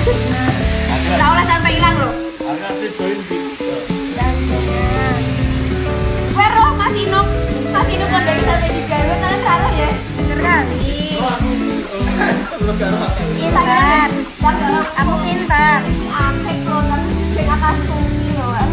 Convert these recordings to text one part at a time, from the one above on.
Enggak oleh sampai hilang loh. Gue roh Mas Inuk kan dari sampai di Jawa kalian salah ya. Bener kali. Pintar. Aku pintar. Angkat loh, tapi juga akan tunggu loh.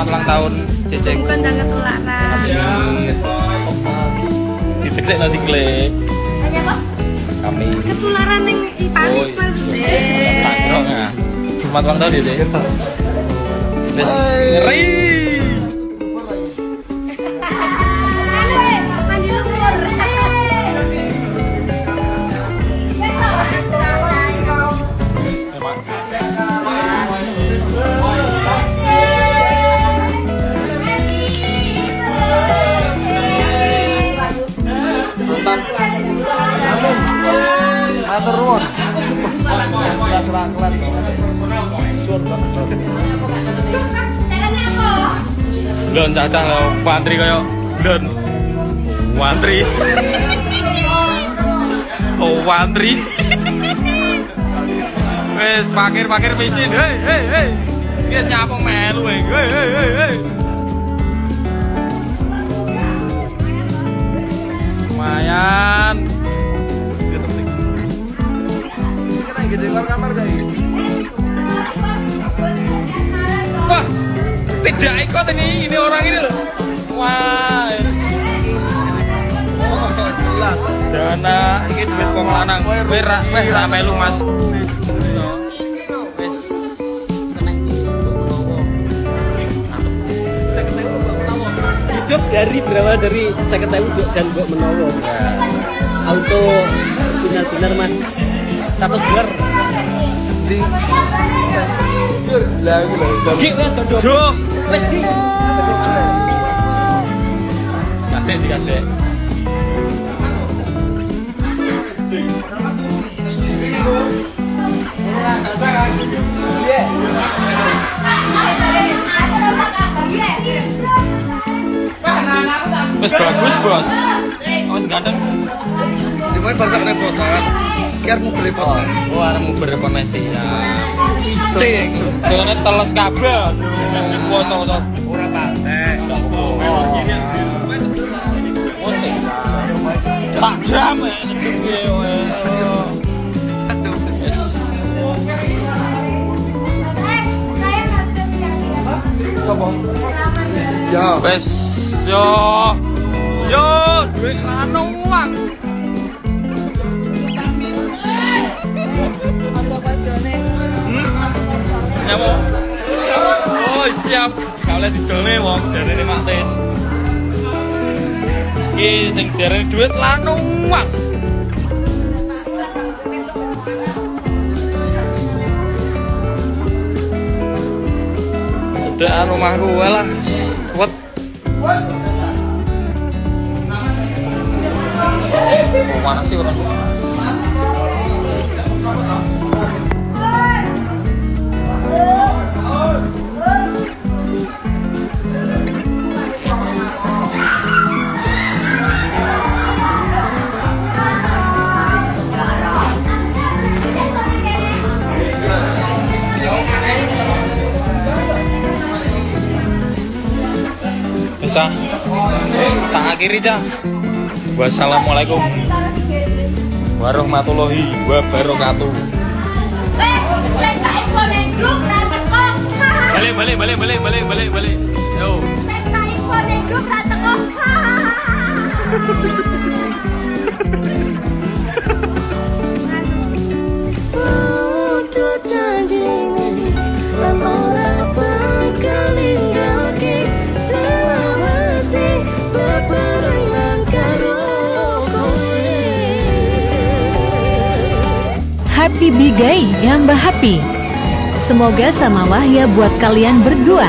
Ulang tahun Ceceng. Bukan jangan ketularan. Diteksek nasi glek. Tanya kok? Kami. Ketularan yang Paris mas. Tangkrong ya. Selamat ulang tahun ya Cek. Wes ngeri. Mandi lumpur. Atur nuwun. Serah-serah kelan. Suwun Pak. Lon cacah lo pantri koyo lon. Wantri. Oh wantri. Wes pakir pisin. Hei. Ki nyapong melu hei. Lumayan. Di luar kamar kayak wah, tidak ikut ini orang ini loh. Wah. oh jelas. Dana iki duit wong lanang. Weh ra melu Mas. Wis kena iki Bowo. Hidup dari berawal dari 50.000 dan Mbok Menowo. Auto benar-benar Mas. 100 dolar. Di lah iki lho. Ki Jo. wis ki. Kadek dikadek. Wes bagus, Bos. Awas ganteng. Dimana barang repotan. Kiar mau berepot. Oh, arep mau berepot Messi. Ya. Cing, dene teles kabeh. Poso-poso. Ora patek. Musik. Sak jam piye wae. Sopo? Ya. Wes yo. Yo, duit lanang uang. Nyamuk. Oh, Oh siap. Kalian didolne wong jarene Maktin. Iki sing jarene duit lanu uang. Udah rumahku lah. Wet. Oh, mana sih orang? Bisa? Tak akhiri Cah. Wassalamualaikum warahmatullahi wabarakatuh. Balik. Yo. Happy Bigay yang happy. Semoga sama wahya buat kalian berdua.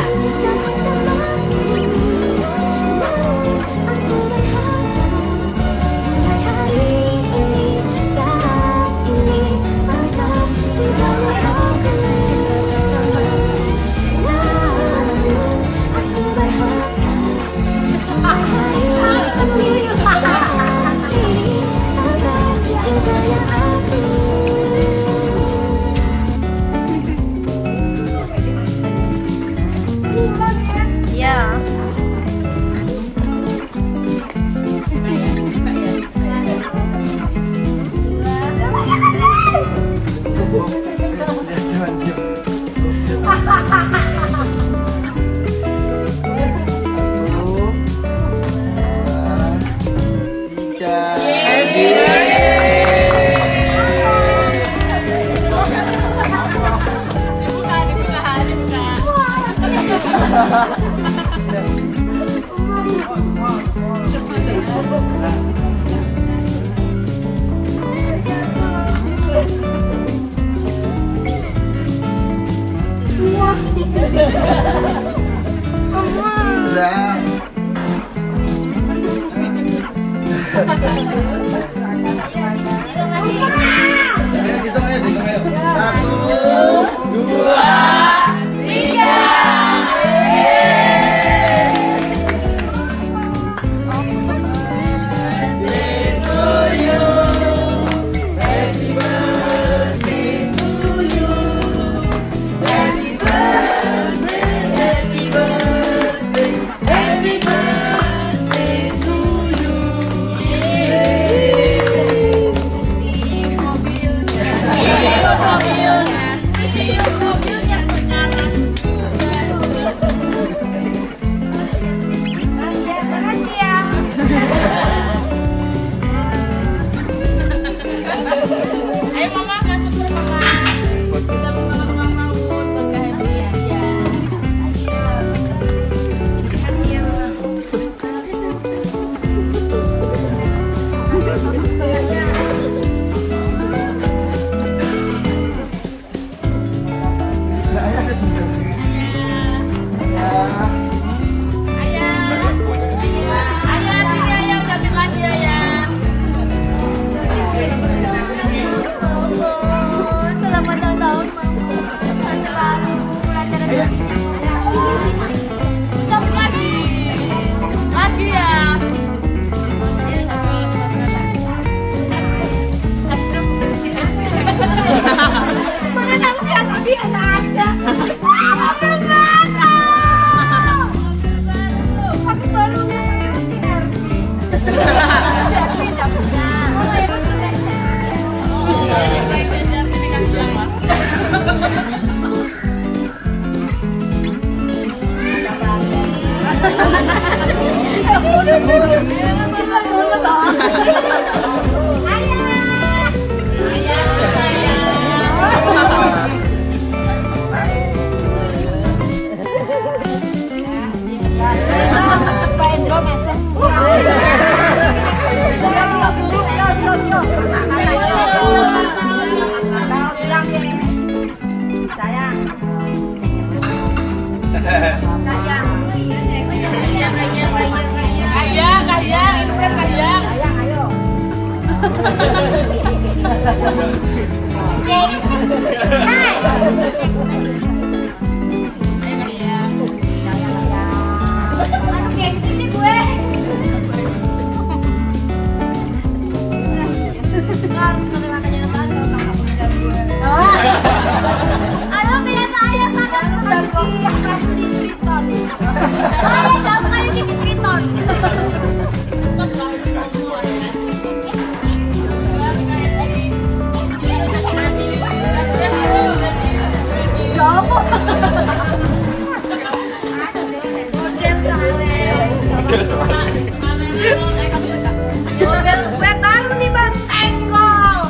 Model gue baru nih Mas, senggol.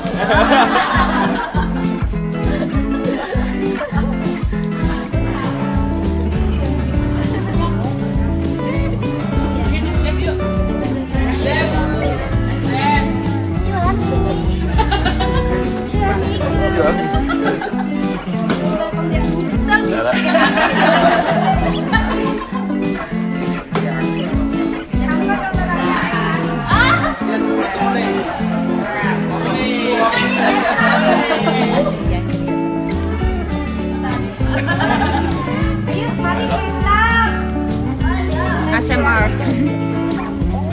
ASMR.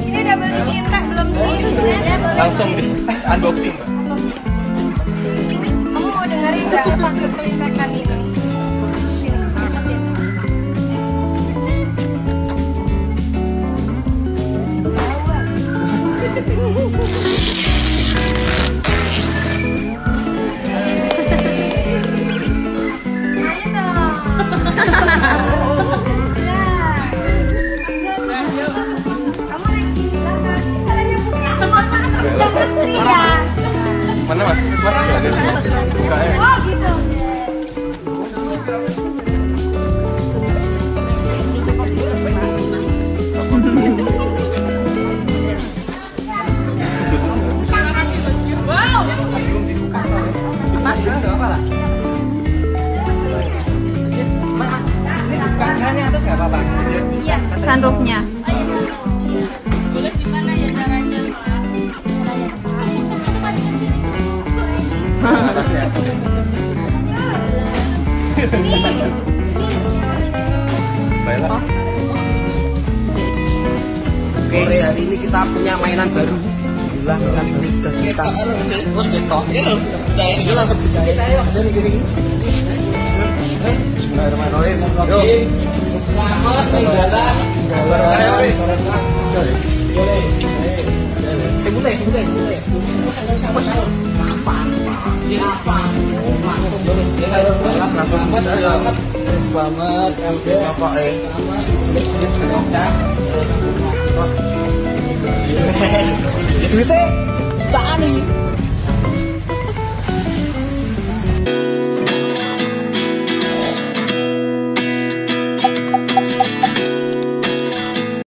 Ini udah beli Indah belum sih? Langsung di unboxing. Kamu mau dengerin nggak maksud kelimpahan ini? Mana Mas? Mas juga ada. Oh gitu. Sunroofnya. Boleh gimana ya caranya, Pak? Oke, hari ini kita punya mainan baru. Alhamdulillah, mainan baru sudah kita. Terus kita. Ini langsung dijahit ayo. Sini gini. Bismillahirrahmanirrahim. Yuk. Selamat menjalan. Selamat Bapak Duitnya tak nih.